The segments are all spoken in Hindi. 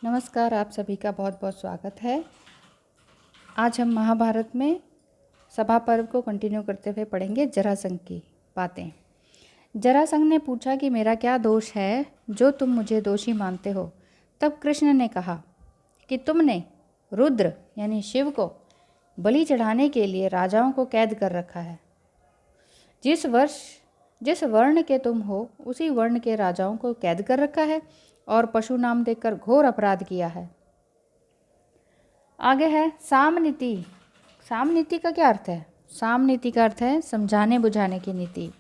नमस्कार, आप सभी का बहुत बहुत स्वागत है। आज हम महाभारत में सभा पर्व को कंटिन्यू करते हुए पढ़ेंगे जरासंध की बातें। जरासंध ने पूछा कि मेरा क्या दोष है जो तुम मुझे दोषी मानते हो। तब कृष्ण ने कहा कि तुमने रुद्र यानी शिव को बलि चढ़ाने के लिए राजाओं को कैद कर रखा है। जिस वर्ण के तुम हो उसी वर्ण के राजाओं को कैद कर रखा है और पशु नाम देकर घोर अपराध किया है। आगे है सामनीति। सामनीति का क्या अर्थ है? सामनीति का अर्थ है समझाने बुझाने की नीति।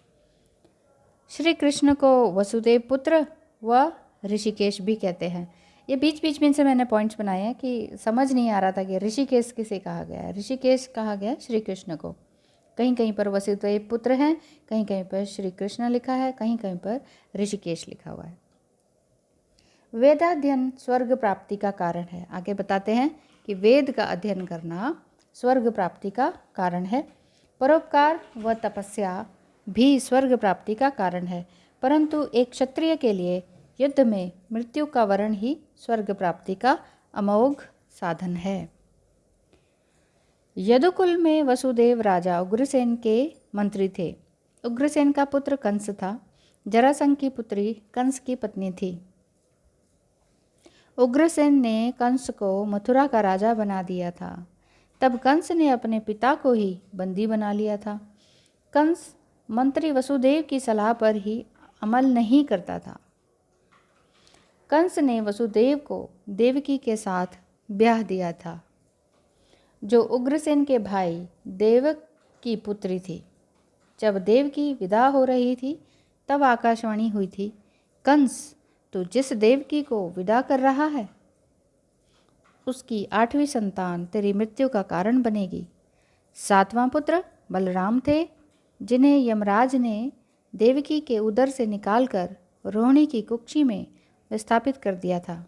श्री कृष्ण को वसुदेव पुत्र व ऋषिकेश भी कहते हैं। ये बीच बीच में से मैंने पॉइंट्स बनाए हैं कि समझ नहीं आ रहा था कि ऋषिकेश किसे कहा गया है। ऋषिकेश कहा गया श्री कृष्ण को। कहीं कहीं पर वसुदेव पुत्र हैं, कहीं कहीं पर श्री कृष्ण लिखा है, कहीं कहीं पर ऋषिकेश लिखा हुआ है। वेदाध्ययन स्वर्ग प्राप्ति का कारण है। आगे बताते हैं कि वेद का अध्ययन करना स्वर्ग प्राप्ति का कारण है। परोपकार व तपस्या भी स्वर्ग प्राप्ति का कारण है, परंतु एक क्षत्रिय के लिए युद्ध में मृत्यु का वरण ही स्वर्ग प्राप्ति का अमोघ साधन है। यदुकुल में वसुदेव राजा उग्रसेन के मंत्री थे। उग्रसेन का पुत्र कंस था। जरासंध की पुत्री कंस की पत्नी थी। उग्रसेन ने कंस को मथुरा का राजा बना दिया था। तब कंस ने अपने पिता को ही बंदी बना लिया था। कंस मंत्री वसुदेव की सलाह पर ही अमल नहीं करता था। कंस ने वसुदेव को देवकी के साथ ब्याह दिया था, जो उग्रसेन के भाई देवक की पुत्री थी। जब देवकी विदा हो रही थी तब आकाशवाणी हुई थी, कंस तो जिस देवकी को विदा कर रहा है उसकी 8वीं संतान तेरी मृत्यु का कारण बनेगी। 7वां पुत्र बलराम थे, जिन्हें यमराज ने देवकी के उदर से निकालकर रोहिणी की कुक्षी में विस्थापित कर दिया था।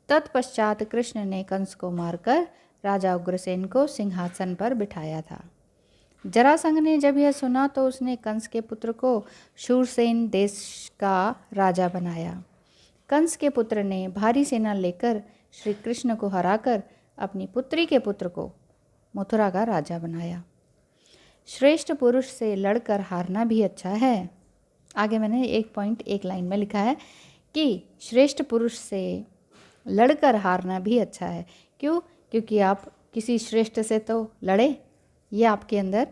तत्पश्चात कृष्ण ने कंस को मारकर राजा उग्रसेन को सिंहासन पर बिठाया था। जरासंध ने जब यह सुना तो उसने कंस के पुत्र को शूरसेन देश का राजा बनाया। कंस के पुत्र ने भारी सेना लेकर श्री कृष्ण को हराकर अपनी पुत्री के पुत्र को मथुरा का राजा बनाया। श्रेष्ठ पुरुष से लड़कर हारना भी अच्छा है। आगे मैंने एक लाइन में लिखा है कि श्रेष्ठ पुरुष से लड़कर हारना भी अच्छा है। क्यों? क्योंकि आप किसी श्रेष्ठ से तो लड़े, ये आपके अंदर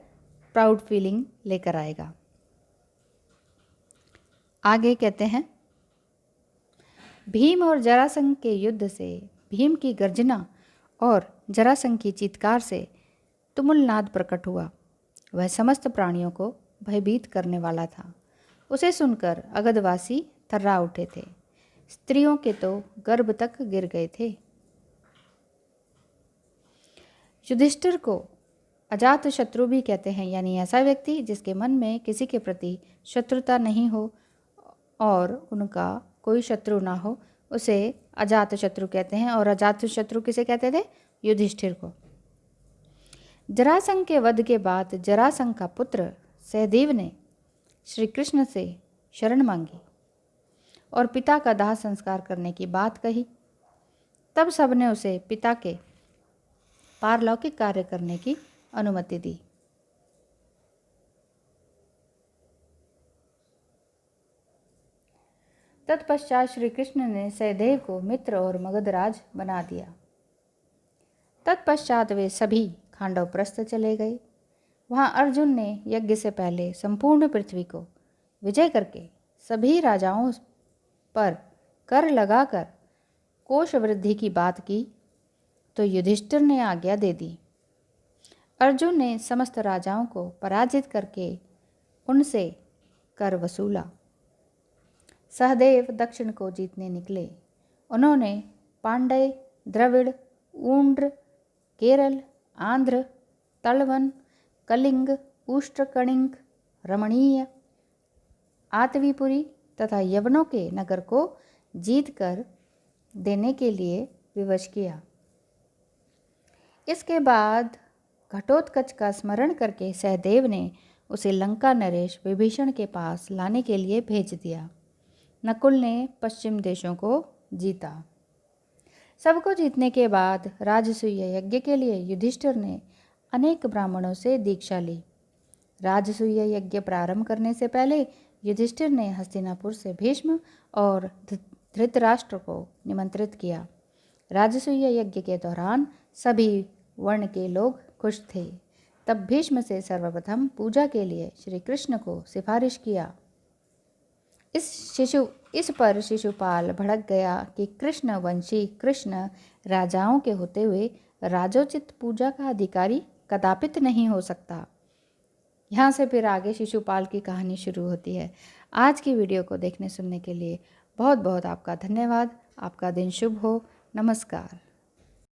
प्राउड फीलिंग लेकर आएगा। आगे कहते हैं, भीम और जरासंध के युद्ध से भीम की गर्जना और जरासंध की चीत्कार से तुमुल नाद प्रकट हुआ। वह समस्त प्राणियों को भयभीत करने वाला था। उसे सुनकर अगधवासी थर्रा उठे थे। स्त्रियों के तो गर्भ तक गिर गए थे। युधिष्ठिर को अजात शत्रु भी कहते हैं, यानी ऐसा व्यक्ति जिसके मन में किसी के प्रति शत्रुता नहीं हो और उनका कोई शत्रु ना हो, उसे अजात शत्रु कहते हैं। और अजात शत्रु किसे कहते थे? युधिष्ठिर को। जरासंध के वध के बाद जरासंध का पुत्र सहदेव ने श्री कृष्ण से शरण मांगी और पिता का दाह संस्कार करने की बात कही। तब सबने उसे पिता के पारलौकिक कार्य करने की अनुमति दी। तत्पश्चात श्री कृष्ण ने सहदेव को मित्र और मगधराज बना दिया। तत्पश्चात वे सभी खांडवप्रस्थ चले गए। वहाँ अर्जुन ने यज्ञ से पहले संपूर्ण पृथ्वी को विजय करके सभी राजाओं पर कर लगाकर कोष वृद्धि की बात की, तो युधिष्ठिर ने आज्ञा दे दी। अर्जुन ने समस्त राजाओं को पराजित करके उनसे कर वसूला। सहदेव दक्षिण को जीतने निकले। उन्होंने पांड्य, द्रविड़, ऊंड्र, केरल, आंध्र, तलवन, कलिंग, उष्ट्रकणिक, रमणीय, आतवीपुरी तथा यवनों के नगर को जीतकर देने के लिए विवश किया। इसके बाद घटोत्कच का स्मरण करके सहदेव ने उसे लंका नरेश विभीषण के पास लाने के लिए भेज दिया। नकुल ने पश्चिम देशों को जीता। सबको जीतने के बाद राजसूय यज्ञ के लिए युधिष्ठिर ने अनेक ब्राह्मणों से दीक्षा ली। राजसूय यज्ञ प्रारंभ करने से पहले युधिष्ठिर ने हस्तिनापुर से भीष्म और धृतराष्ट्र को निमंत्रित किया। राजसूय यज्ञ के दौरान सभी वर्ण के लोग खुश थे। तब भीष्म से सर्वप्रथम पूजा के लिए श्री कृष्ण को सिफारिश किया। इस पर शिशुपाल भड़क गया कि कृष्ण वंशी कृष्ण राजाओं के होते हुए राजोचित पूजा का अधिकारी कदापित नहीं हो सकता। यहाँ से फिर आगे शिशुपाल की कहानी शुरू होती है। आज की वीडियो को देखने सुनने के लिए बहुत बहुत आपका धन्यवाद। आपका दिन शुभ हो। नमस्कार।